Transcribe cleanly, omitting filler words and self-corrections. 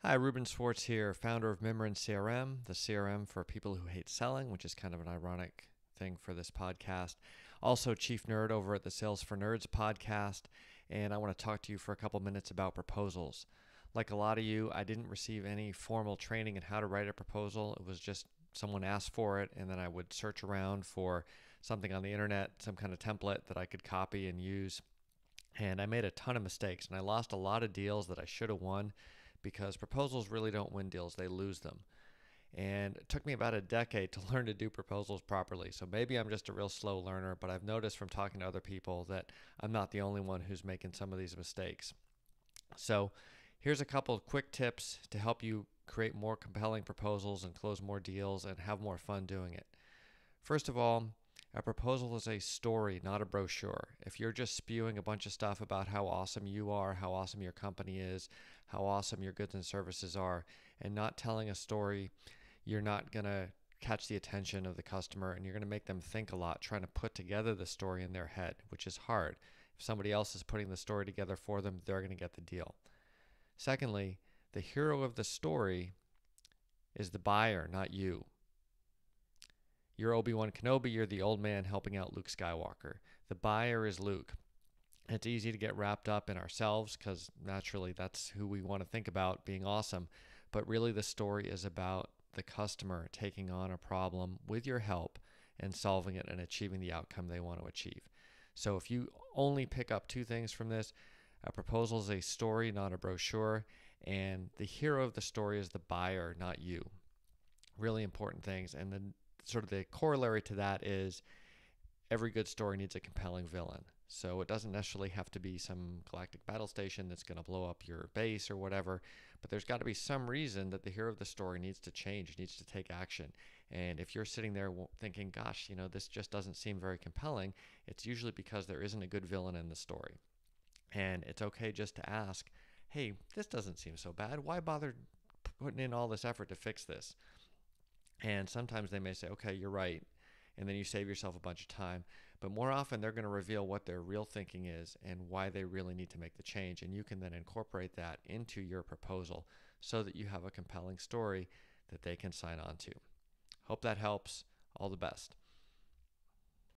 Hi, Reuben Swartz here, founder of Mimrin CRM, the CRM for people who hate selling, which is kind of an ironic thing for this podcast. Also, chief nerd over at the Sales for Nerds podcast, and I want to talk to you for a couple minutes about proposals. Like a lot of you, I didn't receive any formal training in how to write a proposal. It was just someone asked for it, and then I would search around for something on the internet, some kind of template that I could copy and use. And I made a ton of mistakes, and I lost a lot of deals that I should have won because proposals really don't win deals, they lose them. And it took me about a decade to learn to do proposals properly. So maybe I'm just a real slow learner, but I've noticed from talking to other people that I'm not the only one who's making some of these mistakes. So here's a couple of quick tips to help you create more compelling proposals and close more deals and have more fun doing it. First of all, a proposal is a story, not a brochure. If you're just spewing a bunch of stuff about how awesome you are, how awesome your company is, how awesome your goods and services are, and not telling a story, you're not going to catch the attention of the customer, and you're going to make them think a lot trying to put together the story in their head, which is hard. If somebody else is putting the story together for them, they're going to get the deal. Secondly, the hero of the story is the buyer, not you. You're Obi-Wan Kenobi, you're the old man helping out Luke Skywalker. The buyer is Luke. It's easy to get wrapped up in ourselves because naturally that's who we want to think about being awesome. But really, the story is about the customer taking on a problem with your help and solving it and achieving the outcome they want to achieve. So if you only pick up two things from this, a proposal is a story, not a brochure, and the hero of the story is the buyer, not you. Really important things. And then sort of the corollary to that is every good story needs a compelling villain. So it doesn't necessarily have to be some galactic battle station that's going to blow up your base or whatever, but there's got to be some reason that the hero of the story needs to change, needs to take action. And if you're sitting there thinking, gosh, this just doesn't seem very compelling, it's usually because there isn't a good villain in the story. And it's okay just to ask, hey, this doesn't seem so bad. Why bother putting in all this effort to fix this? And sometimes they may say, okay, you're right. And then you save yourself a bunch of time. But more often, they're going to reveal what their real thinking is and why they really need to make the change. And you can then incorporate that into your proposal so that you have a compelling story that they can sign on to. Hope that helps. All the best.